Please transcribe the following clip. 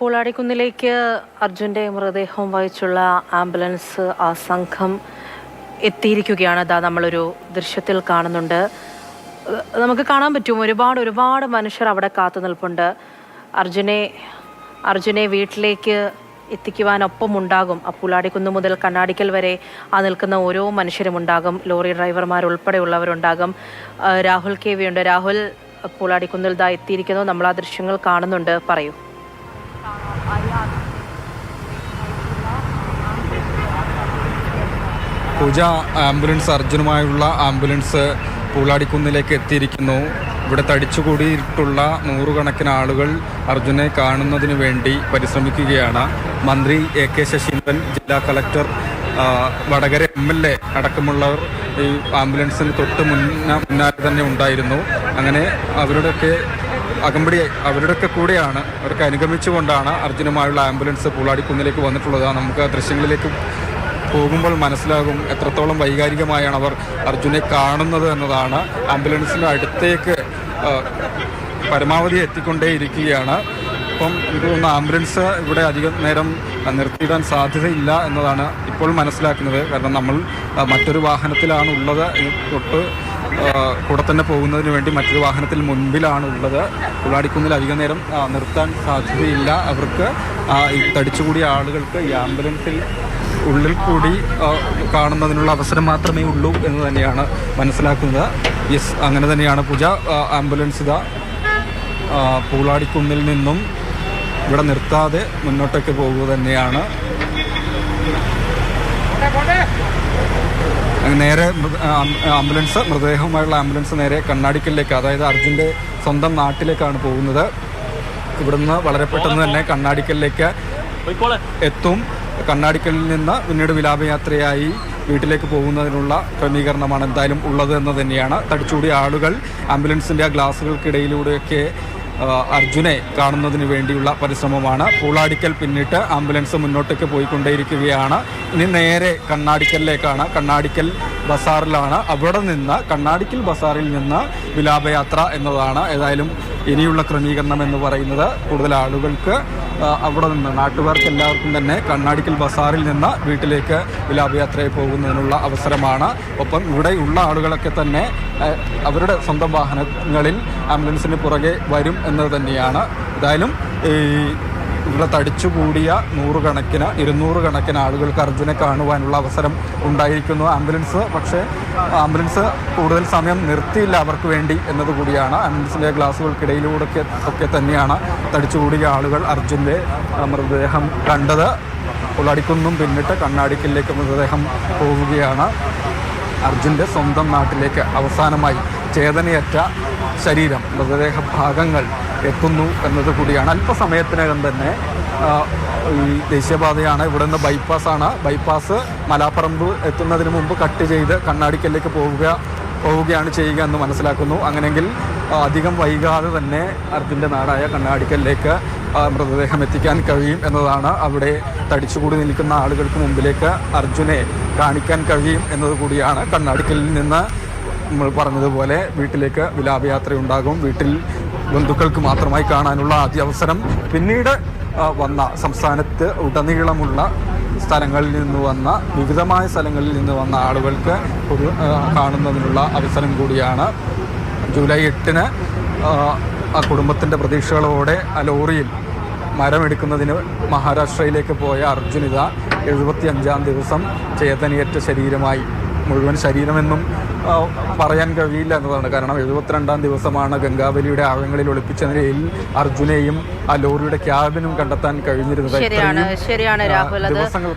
പൂളാടിക്കുന്നിലേക്ക് അർജുൻ്റെ മൃതദേഹം വഹിച്ചുള്ള ആംബുലൻസ് ആ സംഘം എത്തിയിരിക്കുകയാണ്. അതാ നമ്മളൊരു ദൃശ്യത്തിൽ കാണുന്നുണ്ട്. നമുക്ക് കാണാൻ പറ്റും ഒരുപാട് മനുഷ്യർ അവിടെ കാത്തു നിൽപ്പുണ്ട്. അർജുനെ വീട്ടിലേക്ക് എത്തിക്കുവാനൊപ്പമുണ്ടാകും. പൂളാടിക്കുന്ന് മുതൽ കണ്ണാടിക്കൽ വരെ ആ നിൽക്കുന്ന ഓരോ മനുഷ്യരും ഉണ്ടാകും. ലോറി ഡ്രൈവർമാർ ഉൾപ്പെടെയുള്ളവരുണ്ടാകും. രാഹുൽ KV ഉണ്ട്. രാഹുൽ, പൂളാടിക്കുന്നിൽ ദാ എത്തിയിരിക്കുന്നു. നമ്മൾ ആ ദൃശ്യങ്ങൾ കാണുന്നുണ്ട്. പറയൂ. പൂജ, ആംബുലൻസ് അർജുനുമായുള്ള ആംബുലൻസ് പൂളാടിക്കുന്നിലേക്ക് എത്തിയിരിക്കുന്നു. ഇവിടെ തടിച്ചുകൂടിയിട്ടുള്ള നൂറുകണക്കിന് ആളുകൾ അർജുനെ കാണുന്നതിന് വേണ്ടി പരിശ്രമിക്കുകയാണ്. മന്ത്രി AK ശശീന്ദ്രൻ, ജില്ലാ കളക്ടർ, വടകര MLA അടക്കമുള്ളവർ ഈ ആംബുലൻസിന് തൊട്ട് മുന്നാലെ തന്നെ ഉണ്ടായിരുന്നു. അങ്ങനെ അവരുടെയൊക്കെ കൂടെയാണ്, അവർക്ക് അനുഗമിച്ചുകൊണ്ടാണ് അർജുനുമായുള്ള ആംബുലൻസ് പൂളാടിക്കുന്നിലേക്ക് വന്നിട്ടുള്ളത്. നമുക്ക് ദൃശ്യങ്ങളിലേക്ക് പോകുമ്പോൾ മനസ്സിലാകും എത്രത്തോളം വൈകാരികമായാണ് അവർ അർജുനെ കാണുന്നത് എന്നതാണ്. ആംബുലൻസിൻ്റെ അടുത്തേക്ക് പരമാവധി എത്തിക്കൊണ്ടേയിരിക്കുകയാണ്. ഇപ്പം എനിക്ക് തോന്നുന്നു ആംബുലൻസ് ഇവിടെ അധികം നേരം നിർത്തിയിടാൻ സാധ്യതയില്ല എന്നതാണ് ഇപ്പോൾ മനസ്സിലാക്കുന്നത്. കാരണം നമ്മൾ മറ്റൊരു വാഹനത്തിലാണ് ഉള്ളത്. തൊട്ട് കൂടെ തന്നെ പോകുന്നതിന് വേണ്ടി മറ്റൊരു വാഹനത്തിൽ മുൻപിലാണ് ഉള്ളത്. പൂളാടിക്കുന്നിൽ അധികം നേരം നിർത്താൻ സാധ്യതയില്ല. അവർക്ക് ഈ തടിച്ചുകൂടിയ ആളുകൾക്ക് ഈ ആംബുലൻസിൽ ഉള്ളിൽ കൂടി കാണുന്നതിനുള്ള അവസരം മാത്രമേ ഉള്ളൂ എന്ന് തന്നെയാണ് മനസ്സിലാക്കുന്നത്. യെസ്, അങ്ങനെ തന്നെയാണ് പൂജ. ആംബുലൻസ് ഇതാ പൂളാടിക്കുന്നിൽ നിന്നും ഇവിടെ നിർത്താതെ മുന്നോട്ടേക്ക് പോകുക തന്നെയാണ്. നേരെ മൃതദേഹവുമായുള്ള ആംബുലൻസ് നേരെ കണ്ണാടിക്കലിലേക്ക്, അതായത് അർജുൻ്റെ സ്വന്തം നാട്ടിലേക്കാണ് പോകുന്നത്. ഇവിടുന്ന് വളരെ പെട്ടെന്ന് തന്നെ കണ്ണാടിക്കലിലേക്ക് എത്തും. കണ്ണാടിക്കലിൽ നിന്ന് പിന്നീട് വിലാപയാത്രയായി വീട്ടിലേക്ക് പോകുന്നതിനുള്ള ക്രമീകരണമാണ് എന്തായാലും ഉള്ളത് എന്ന് തന്നെയാണ്. തടിച്ചുകൂടിയ ആളുകൾ ആംബുലൻസിൻ്റെ ആ ഗ്ലാസുകൾക്കിടയിലൂടെയൊക്കെ അർജുനെ കാണുന്നതിന് വേണ്ടിയുള്ള പരിശ്രമമാണ്. പൂളാടിക്കൽ പിന്നിട്ട് ആംബുലൻസ് മുന്നോട്ടേക്ക് പോയിക്കൊണ്ടേയിരിക്കുകയാണ്. ഇനി നേരെ കണ്ണാടിക്കലിലേക്കാണ്. കണ്ണാടിക്കൽ ബസാറിലാണ്. അവിടെ നിന്ന് കണ്ണാടിക്കൽ ബസാറിൽ നിന്ന് വിലാപയാത്ര എന്നതാണ് ഏതായാലും ഇനിയുള്ള ക്രമീകരണം എന്ന് പറയുന്നത്. കൂടുതൽ ആളുകൾക്ക് അവിടെ നിന്ന്, നാട്ടുകാർക്ക് എല്ലാവർക്കും തന്നെ കണ്ണാടിക്കൽ ബസാറിൽ നിന്ന് വീട്ടിലേക്ക് വിലാപയാത്രയിൽ പോകുന്നതിനുള്ള അവസരമാണ്. ഒപ്പം ഇവിടെയുള്ള ആളുകളൊക്കെ തന്നെ അവരുടെ സ്വന്തം വാഹനങ്ങളിൽ ആംബുലൻസിന് പുറകെ വരും എന്നത് തന്നെയാണ്. ഏതായാലും ഇവിടെ തടിച്ചുകൂടിയ 200 കണക്കിന് ആളുകൾക്ക് അർജുനെ കാണുവാനുള്ള അവസരം ഉണ്ടായിരിക്കുന്നു. പക്ഷേ ആംബുലൻസ് കൂടുതൽ സമയം നിർത്തിയില്ല അവർക്ക് വേണ്ടി എന്നതുകൂടിയാണ്. ആംബുലൻസിൻ്റെ ഗ്ലാസുകൾക്കിടയിലൂടെ തന്നെയാണ് തടിച്ചുകൂടിയ ആളുകൾ അർജുൻ്റെ മൃതദേഹം കണ്ടത്. പൂളാടിക്കുന്നും പിന്നിട്ട് കണ്ണാടിക്കലിലേക്ക് മൃതദേഹം പോവുകയാണ്. അർജുൻ്റെ സ്വന്തം നാട്ടിലേക്ക് അവസാനമായി ചേതനയറ്റ ശരീരം, മൃതദേഹ ഭാഗങ്ങൾ എത്തുന്നു എന്നത് കൂടിയാണ്. അല്പസമയത്തിനകം തന്നെ ഈ ദേശീയപാതയാണ്, ഇവിടെ നിന്ന് ബൈപ്പാസ് മലാപ്പറമ്പ് എത്തുന്നതിന് മുമ്പ് കട്ട് ചെയ്ത് കണ്ണാടിക്കലിലേക്ക് പോവുകയാണ് ചെയ്യുക എന്ന് മനസ്സിലാക്കുന്നു. അങ്ങനെയെങ്കിൽ അധികം വൈകാതെ തന്നെ അർജുൻ്റെ നാടായ കണ്ണാടിക്കലിലേക്ക് മൃതദേഹം എത്തിക്കാൻ കഴിയും എന്നതാണ്. അവിടെ തടിച്ചുകൂടി നിൽക്കുന്ന ആളുകൾക്ക് മുമ്പിലേക്ക് അർജുനെ കാണിക്കാൻ കഴിയും എന്നത് കൂടിയാണ്. കണ്ണാടിക്കലിൽ നിന്ന് നമ്മൾ പറഞ്ഞതുപോലെ വീട്ടിലേക്ക് വിലാപയാത്രയുണ്ടാകും. വീട്ടിൽ ബന്ധുക്കൾക്ക് മാത്രമായി കാണാനുള്ള ആദ്യ അവസരം. പിന്നീട് സംസ്ഥാനത്ത് ഉടനീളമുള്ള വിവിധമായ സ്ഥലങ്ങളിൽ നിന്ന് വന്ന ആളുകൾക്ക് കാണുന്നതിനുള്ള അവസരം കൂടിയാണ്. ജൂലൈ 8-ന് ആ കുടുംബത്തിൻ്റെ പ്രതീക്ഷകളോടെ ആ ലോറിയിൽ മരമെടുക്കുന്നതിന് മഹാരാഷ്ട്രയിലേക്ക് പോയ അർജുനിത 75-ാം ദിവസം ചേതനയേറ്റ ശരീരമായി. മുഴുവൻ ശരീരമെന്നും പറയാൻ കഴിയില്ല എന്നതാണ്. കാരണം 72-ാം ദിവസമാണ് ഗംഗാവലിയുടെ ആഴങ്ങളിൽ ഒളിപ്പിച്ച നിലയിൽ അർജുനെയും ആ ലോറിയുടെ ക്യാബിനും കണ്ടെത്താൻ കഴിഞ്ഞിരുന്നത്. ശരിയാണ് രാഹുൽ. ദിവസങ്ങൾ